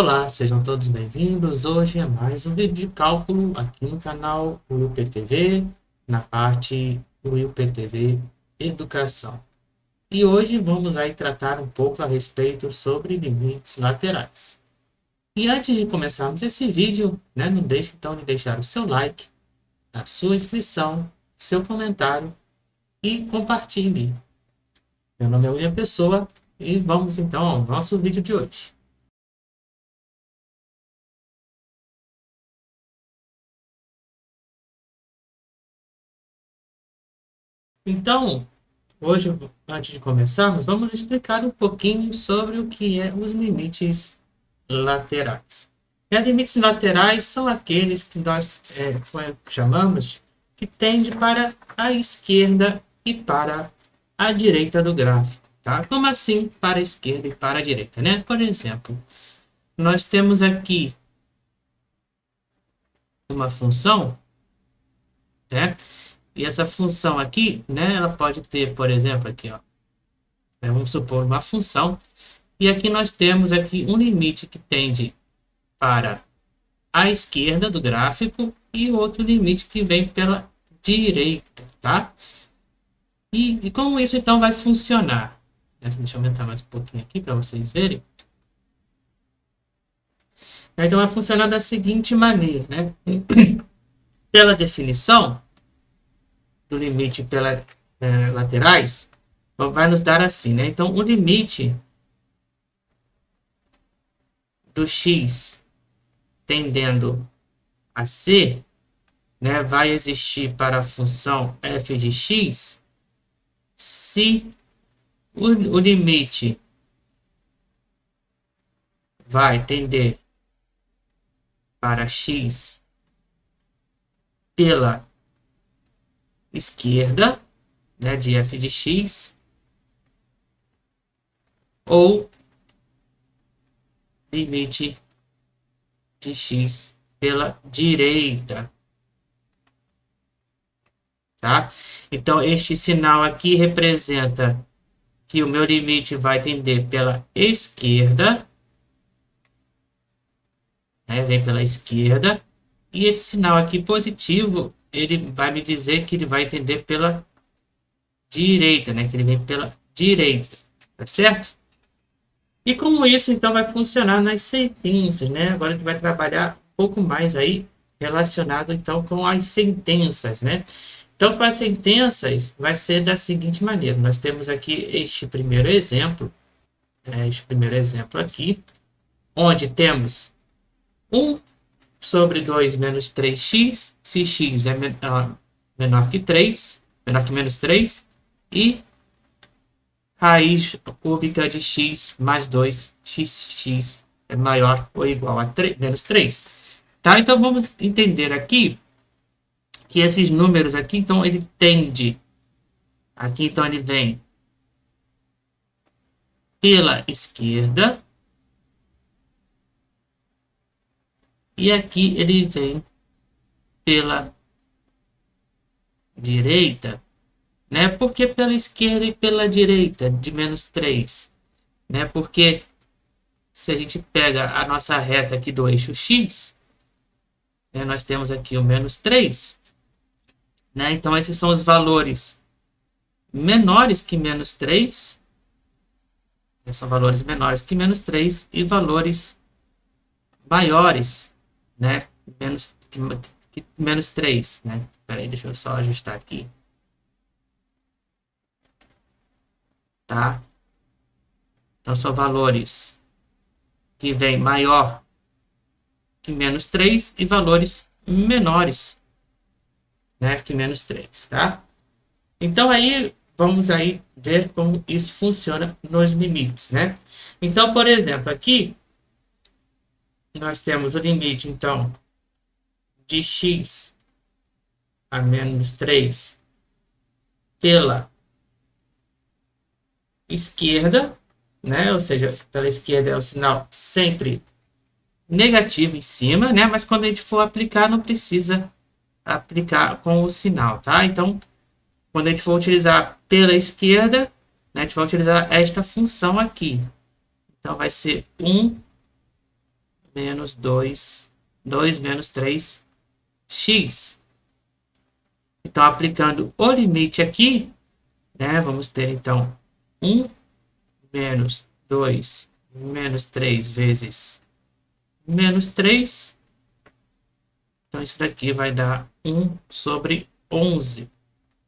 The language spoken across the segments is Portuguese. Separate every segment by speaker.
Speaker 1: Olá, sejam todos bem-vindos. Hoje é mais um vídeo de cálculo aqui no canal UIPTV, na parte UIPTV Educação. E hoje vamos aí tratar um pouco a respeito sobre limites laterais. E antes de começarmos esse vídeo, não deixe então de deixar o seu like, a sua inscrição, seu comentário e compartilhe. Meu nome é William Pessoa e vamos então ao nosso vídeo de hoje. Então, hoje, antes de começarmos, vamos explicar um pouquinho sobre o que é os limites laterais. E os limites laterais são aqueles que nós chamamos que tende para a esquerda e para a direita do gráfico. Tá? Como assim para a esquerda e para a direita? Né? Por exemplo, nós temos aqui uma função, né? E essa função aqui, né, ela pode ter, por exemplo, aqui, ó, vamos supor uma função, e aqui nós temos aqui um limite que tende para a esquerda do gráfico e outro limite que vem pela direita, tá? E como isso então vai funcionar? Deixa eu aumentar mais um pouquinho aqui para vocês verem. Então vai funcionar da seguinte maneira, né? Pela definição do limite pelas laterais, vai nos dar assim, né? Então o limite do x tendendo a c, né, vai existir para a função f de x se o limite vai tender para x pela esquerda, né, de f de x, ou limite de x pela direita, tá? Então, este sinal aqui representa que o meu limite vai tender pela esquerda, né? Vem pela esquerda, e esse sinal aqui positivo, ele vai me dizer que ele vai tender pela direita, né? Que ele vem pela direita, tá certo? E como isso então vai funcionar nas sentenças, né? Agora a gente vai trabalhar um pouco mais aí relacionado então com as sentenças, né? Então, com as sentenças vai ser da seguinte maneira: nós temos aqui este primeiro exemplo, aqui, onde temos 1 sobre 2 menos 3x, se x é menor que 3, menor que menos 3, e raiz cúbica de x mais 2xx é maior ou igual a 3, menos 3. Tá? Então, vamos entender aqui que esses números aqui, então, ele tende, aqui, então, ele vem pela esquerda, e aqui ele vem pela direita, né? Por que pela esquerda e pela direita de menos 3? Né? Porque se a gente pega a nossa reta aqui do eixo x, né, nós temos aqui o menos 3, né? Então, esses são os valores menores que menos 3, né? São valores menores que menos 3 e valores maiores, né? Que menos 3, né? Espera aí, deixa eu só ajustar aqui. Tá? Então, são valores que vêm maior que menos 3 e valores menores, né, que menos 3, tá? Então, aí, vamos aí ver como isso funciona nos limites, né? Então, por exemplo, aqui, nós temos o limite, então, de x a menos 3 pela esquerda, né? Ou seja, pela esquerda é o sinal sempre negativo em cima, né? Mas quando a gente for aplicar, não precisa aplicar com o sinal, tá? Então, quando a gente for utilizar pela esquerda, né, a gente vai utilizar esta função aqui. Então, vai ser 1 menos 2, 2 menos 3x. Então, aplicando o limite aqui, né, vamos ter, então, 1 menos 2 menos 3 vezes menos 3. Então, isso daqui vai dar 1 sobre 11,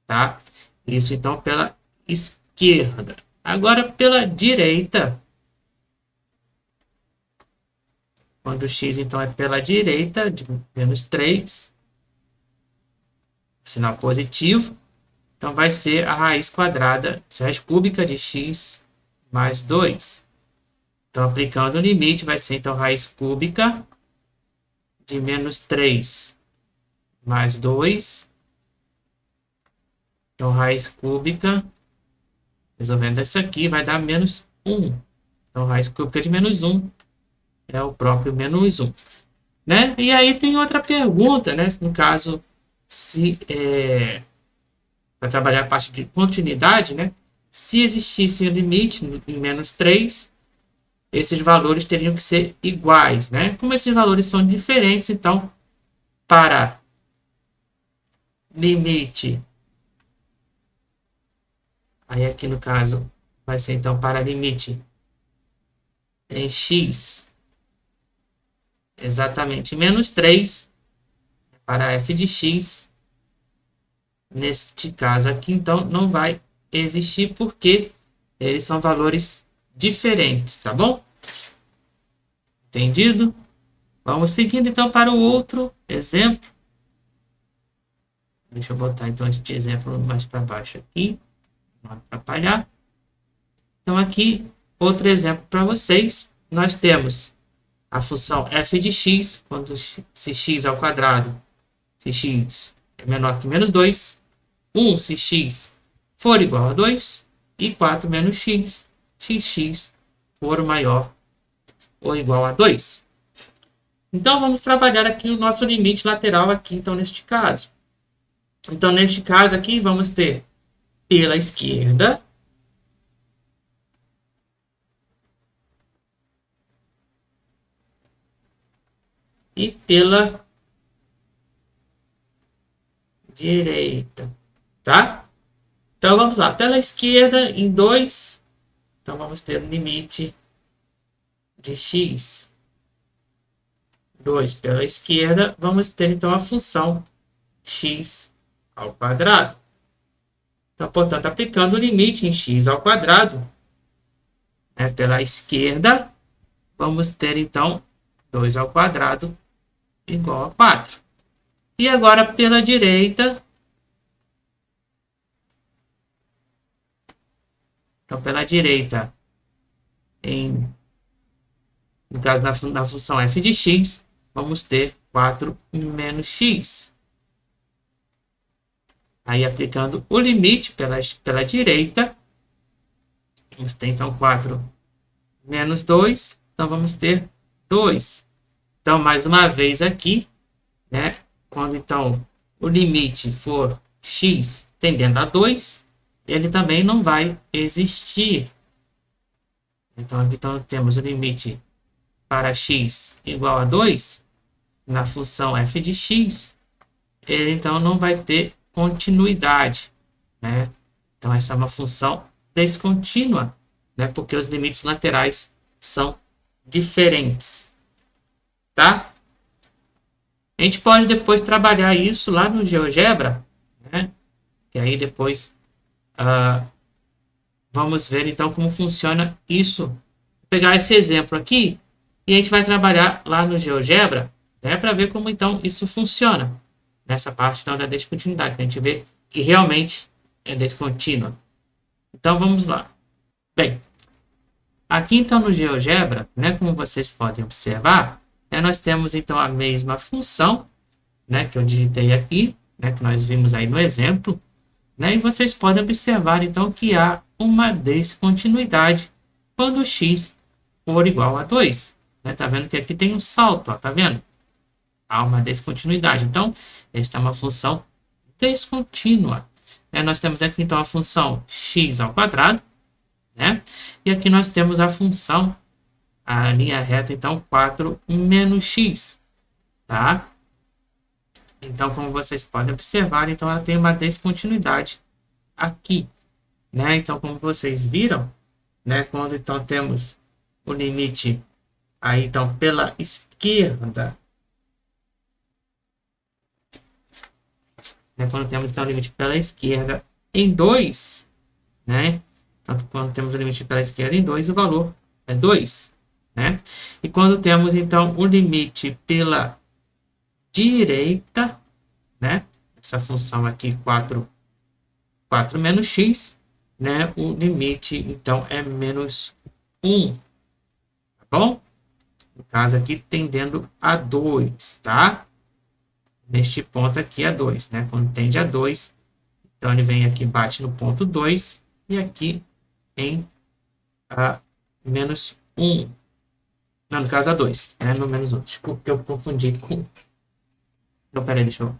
Speaker 1: tá? Isso, então, pela esquerda. Agora, pela direita, quando x, então, é pela direita, de menos 3, sinal positivo, então vai ser a raiz quadrada, a raiz cúbica de x mais 2. Então, aplicando o limite, vai ser, então, raiz cúbica de menos 3 mais 2. Então, raiz cúbica, resolvendo isso aqui, vai dar menos 1. Então, raiz cúbica de menos 1 é o próprio menos 1. Né? E aí tem outra pergunta, né? No caso, se para trabalhar a parte de continuidade, né? Se existisse um limite em menos 3, esses valores teriam que ser iguais, né? Como esses valores são diferentes, então, para limite, aí aqui no caso, vai ser então para limite em x, exatamente menos 3, para f de x, neste caso aqui, então, não vai existir porque eles são valores diferentes, tá bom? Entendido? Vamos seguindo, então, para o outro exemplo. Deixa eu botar, então, este exemplo mais para baixo aqui, não atrapalhar. Então, aqui, outro exemplo para vocês. Nós temos a função f de x, quando se x ao quadrado, se x é menor que menos 2, 1 se x for igual a 2, e 4 menos x, xx for maior ou igual a 2. Então, vamos trabalhar aqui o nosso limite lateral aqui, então, neste caso. Então, neste caso aqui, vamos ter pela esquerda e pela direita, tá? Então, vamos lá. Pela esquerda, em 2, então, vamos ter o limite de x. 2 pela esquerda, vamos ter, então, a função x ao quadrado. Então, portanto, aplicando o limite em x ao quadrado, né, pela esquerda, vamos ter, então, 2 ao quadrado igual a 4. E agora, pela direita, então, pela direita, no caso, na função f de x, vamos ter 4 menos x. Aí, aplicando o limite pela direita, vamos ter, então, 4 menos 2. Então, vamos ter 2. Então, mais uma vez aqui, né? Quando, então, o limite for x tendendo a 2, ele também não vai existir. Então, aqui temos o limite para x igual a 2, na função f de x, ele, então, não vai ter continuidade, né? Então, essa é uma função descontínua, né? Porque os limites laterais são diferentes, tá? A gente pode depois trabalhar isso lá no GeoGebra, né? E aí depois vamos ver então como funciona isso. Vou pegar esse exemplo aqui e a gente vai trabalhar lá no GeoGebra, né? Para ver como então isso funciona. Nessa parte então da descontinuidade, a gente vê que realmente é descontínua. Então vamos lá. Bem, aqui então no GeoGebra, né, como vocês podem observar, né, nós temos então a mesma função, né, que eu digitei aqui, né, que nós vimos aí no exemplo, né, e vocês podem observar então que há uma descontinuidade quando x for igual a 2. Né, tá vendo que aqui tem um salto, ó, tá vendo? Há uma descontinuidade. Então, esta é uma função descontínua. Né, nós temos aqui então a função x ao quadrado, né, e aqui nós temos a função a linha reta, então, 4 menos x, tá? Então, como vocês podem observar, então ela tem uma descontinuidade aqui, né? Então, como vocês viram, né? Quando então temos o limite aí, então, pela esquerda, né? Quando temos então o limite pela esquerda em 2, né? Então, quando temos o limite pela esquerda em 2, o valor é 2, né? E quando temos então o limite pela direita, né? Essa função aqui, 4 menos x, né? O limite, então, é menos 1, tá bom? No caso aqui, tendendo a 2, tá? Neste ponto aqui é 2, né? Quando tende a 2, então ele vem aqui, bate no ponto 2 e aqui em menos 1. Não, no caso a 2, né? No menos 1. Desculpa que eu confundi com... Não, peraí, deixa eu...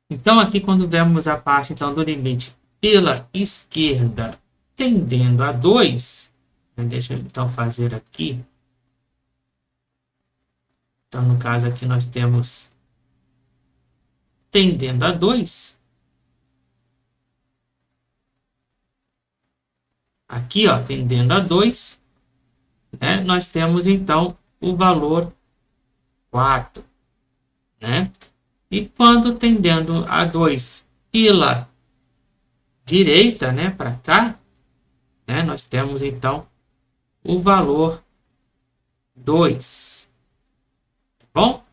Speaker 1: Então, aqui quando vemos a parte então, do limite pela esquerda tendendo a 2, deixa eu então fazer aqui. Então, no caso aqui nós temos tendendo a 2. Aqui, ó, tendendo a 2, né, nós temos então o valor 4, né? E quando tendendo a 2 pela direita, né, para cá, né, nós temos então o valor 2. Tá bom?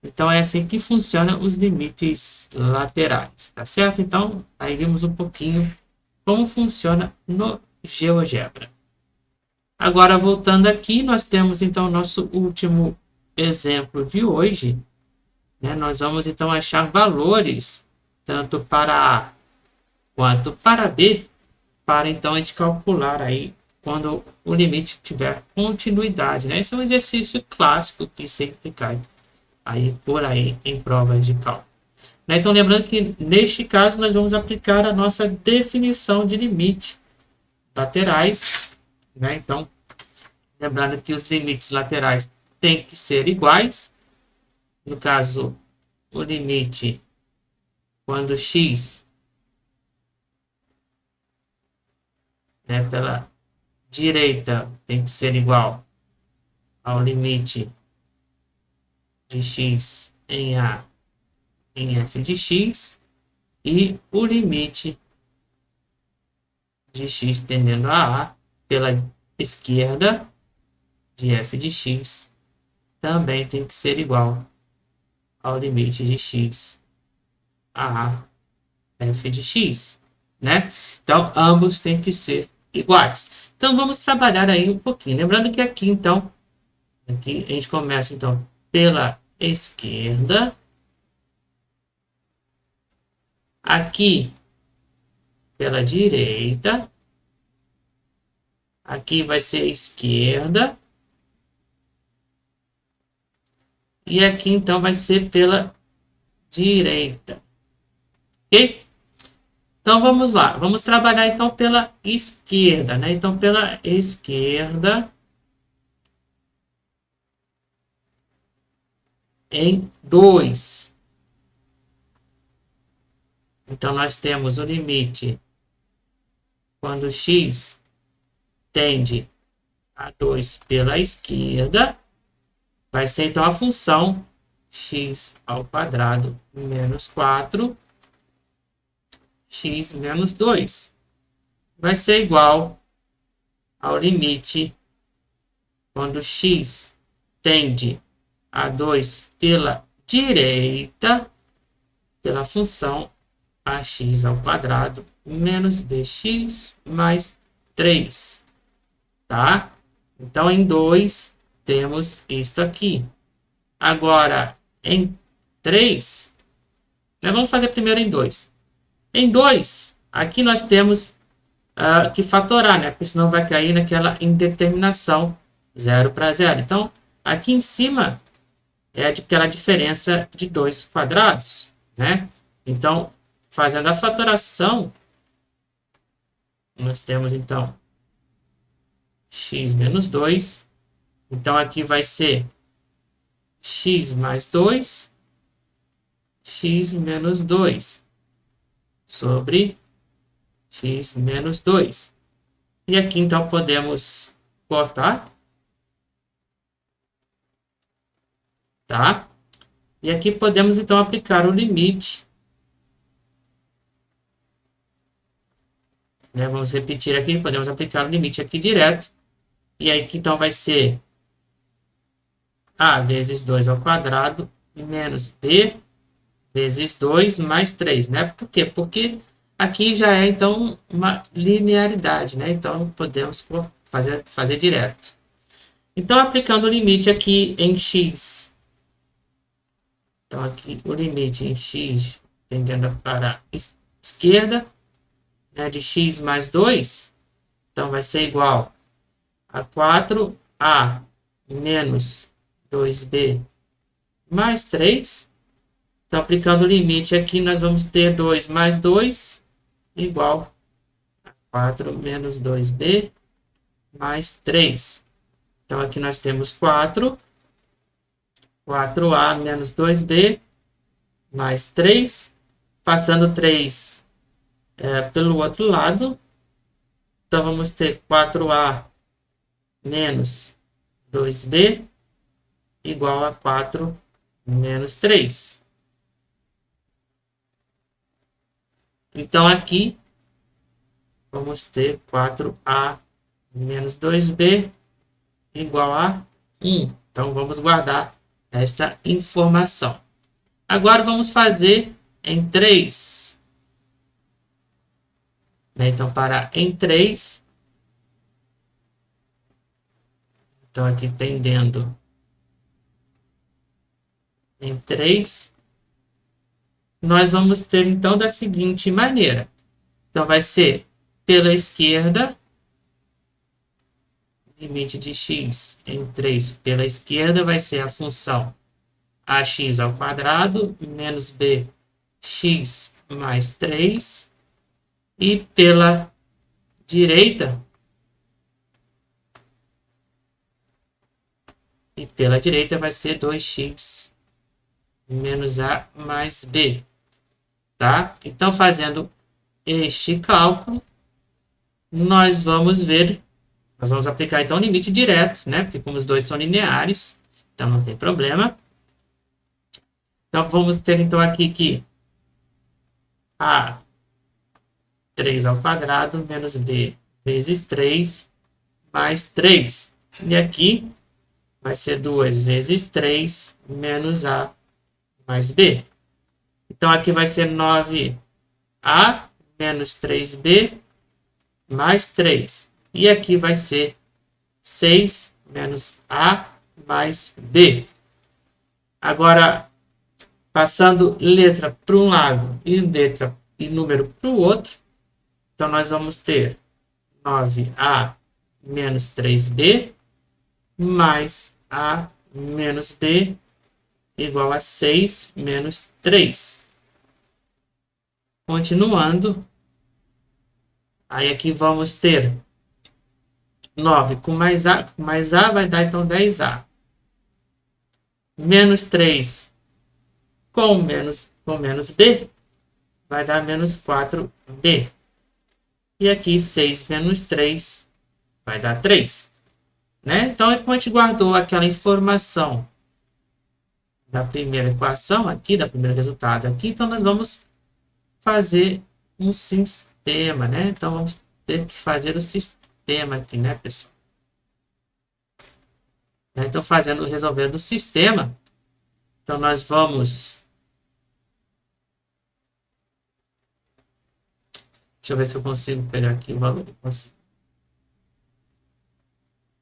Speaker 1: Então é assim que funcionam os limites laterais, tá certo? Então aí vimos um pouquinho como funciona no GeoGebra. Agora voltando aqui, nós temos então o nosso último exemplo de hoje, né? Nós vamos então achar valores tanto para A quanto para B, para então a gente calcular aí quando o limite tiver continuidade, né? Esse é um exercício clássico que sempre cai aí por aí em provas de cálculo. Né? Então lembrando que neste caso nós vamos aplicar a nossa definição de limite laterais, né? Então lembrando que os limites laterais têm que ser iguais. No caso, o limite quando x, né, pela direita tem que ser igual ao limite de x em A em f de x, e o limite de x tendendo a A pela esquerda de f de x também tem que ser igual ao limite de x a f de x, né? Então, ambos têm que ser iguais. Então, vamos trabalhar aí um pouquinho. Lembrando que aqui, então, aqui a gente começa, então, pela esquerda. Aqui, pela direita. Aqui vai ser esquerda. E aqui, então, vai ser pela direita. Ok? Então, vamos lá. Vamos trabalhar, então, pela esquerda, né? Então, pela esquerda, em 2. Então, nós temos o limite quando x tende a 2 pela esquerda, vai ser, então, a função x ao quadrado menos 4, x menos 2. Vai ser igual ao limite quando x tende a 2 pela direita, pela função ax ao quadrado menos bx mais 3, tá? Então, em 2, temos isto aqui. Agora, em 3, nós vamos fazer primeiro em 2. Em 2, aqui nós temos que fatorar, né? Porque senão vai cair naquela indeterminação 0 para 0. Então, aqui em cima é aquela diferença de 2 quadrados, né? Então, fazendo a fatoração, nós temos então x menos 2. Então aqui vai ser x mais 2, x menos 2 sobre x menos 2. E aqui então podemos cortar, tá? E aqui podemos então aplicar o limite, né? Vamos repetir aqui, podemos aplicar o limite aqui direto. E aí então vai ser a vezes 2 ao quadrado menos b vezes 2 mais 3, né? Por quê? Porque aqui já é então uma linearidade, né? Então podemos fazer direto. Então aplicando o limite aqui em x. Então aqui o limite em x tendendo para a esquerda, né, de x mais 2, então vai ser igual a 4a menos 2b mais 3. Então, aplicando o limite aqui, nós vamos ter 2 mais 2 igual a 4 menos 2b mais 3. Então, aqui nós temos 4a menos 2b mais 3. Passando 3 pelo outro lado. Então, vamos ter 4a menos 2b igual a 4 menos 3. Então, aqui, vamos ter 4a menos 2b igual a 1. Então, vamos guardar esta informação. Agora, vamos fazer em 3. Então, para em 3, então aqui tendendo em 3, nós vamos ter então da seguinte maneira. Então, vai ser pela esquerda, limite de x em 3 pela esquerda vai ser a função ax ao quadrado menos bx mais 3. E pela direita, vai ser 2x menos a mais b. Tá? Então, fazendo este cálculo, nós vamos aplicar então o limite direto, né? Porque como os dois são lineares, então não tem problema. Então, vamos ter então aqui que a 3 ao quadrado menos b vezes 3 mais 3. E aqui vai ser 2 vezes 3 menos a mais b. Então, aqui vai ser 9a menos 3b mais 3. E aqui vai ser 6 menos a mais b. Agora, passando letra para um lado e letra e número para o outro, então nós vamos ter 9a menos 3b mais a menos b igual a 6 menos 3. Continuando, aí aqui vamos ter 9 com mais a vai dar então 10a. Menos 3 com menos b vai dar menos 4b. E aqui 6 menos 3 vai dar 3. Né? Então, como a gente guardou aquela informação da primeira equação aqui, da primeira resultado aqui, então nós vamos fazer um sistema, né? Então, vamos ter que fazer o sistema aqui, né, pessoal? Então, resolvendo o sistema, então nós vamos... Deixa eu ver se eu consigo pegar aqui o valor.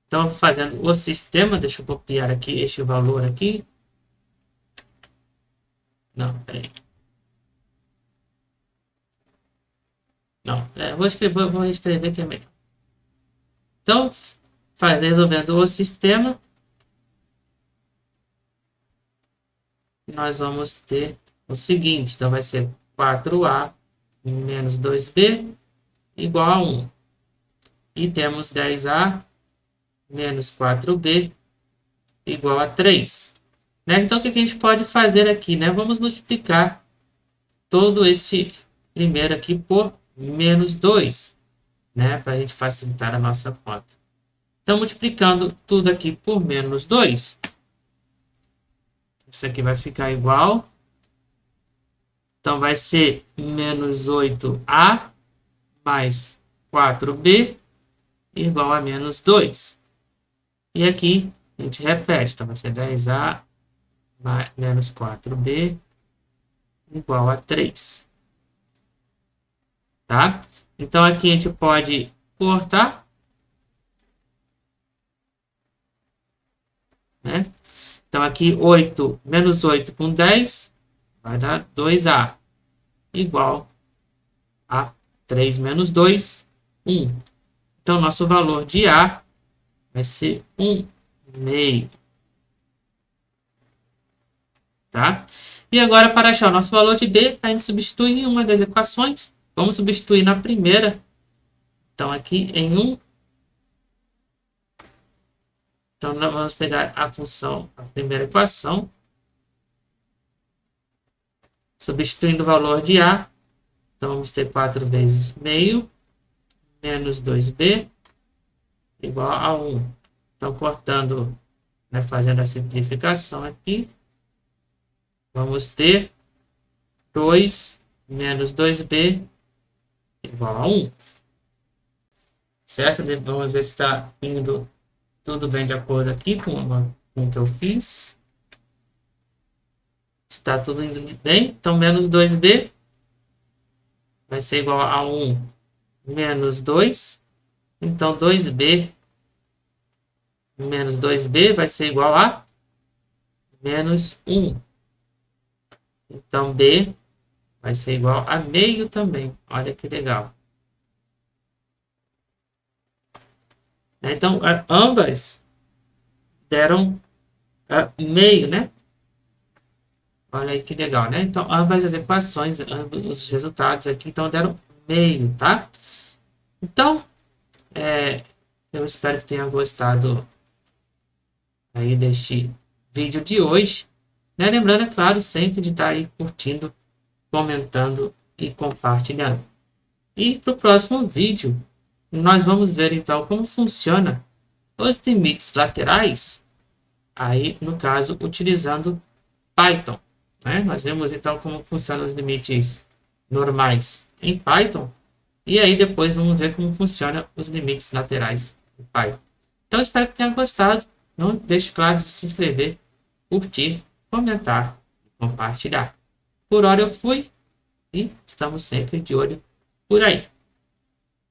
Speaker 1: Então, fazendo o sistema, deixa eu copiar aqui este valor aqui. Não, peraí. Não, vou reescrever que é melhor. Então, resolvendo o sistema, nós vamos ter o seguinte. Então, vai ser 4a menos 2b igual a 1. E temos 10A menos 4B igual a 3. Né? Então, o que a gente pode fazer aqui? Né? Vamos multiplicar todo esse primeiro aqui por menos 2. Né? Para a gente facilitar a nossa conta. Então, multiplicando tudo aqui por menos 2. Isso aqui vai ficar igual. Então, vai ser menos 8A mais 4B igual a menos 2. E aqui a gente repete. Então, vai ser 10A menos 4B igual a 3. Tá? Então, aqui a gente pode cortar. Né? Então, aqui 8 menos 8 com 10 vai dar 2A igual a 3 menos 2, 1. Então, nosso valor de A vai ser 1 meio. Tá? E agora, para achar o nosso valor de B, a gente substitui em uma das equações. Vamos substituir na primeira. Então, aqui em 1. Então, nós vamos pegar a função, a primeira equação. Substituindo o valor de A. Então, vamos ter 4 vezes meio menos 2B igual a 1. Então, cortando, né, fazendo a simplificação aqui, vamos ter 2 menos 2B igual a 1. Certo? Vamos ver se está indo tudo bem de acordo aqui com o que eu fiz. Está tudo indo bem. Então, menos 2B vai ser igual a 1 menos 2. Então, 2B menos 2B vai ser igual a menos 1. Então, B vai ser igual a meio também. Olha que legal. Então, ambas deram meio, né? Olha aí que legal, né? Então, ambas as equações, ambos os resultados aqui, então, deram meio, tá? Então, eu espero que tenha gostado aí deste vídeo de hoje. Né? Lembrando, é claro, sempre de estar aí curtindo, comentando e compartilhando. E para o próximo vídeo, nós vamos ver então como funciona os limites laterais, aí no caso utilizando Python. Né? Nós vemos então como funcionam os limites normais em Python, e aí depois vamos ver como funcionam os limites laterais em Python. Então espero que tenha gostado. Não deixe, claro, de se inscrever, curtir, comentar e compartilhar. Por hora eu fui e estamos sempre de olho por aí.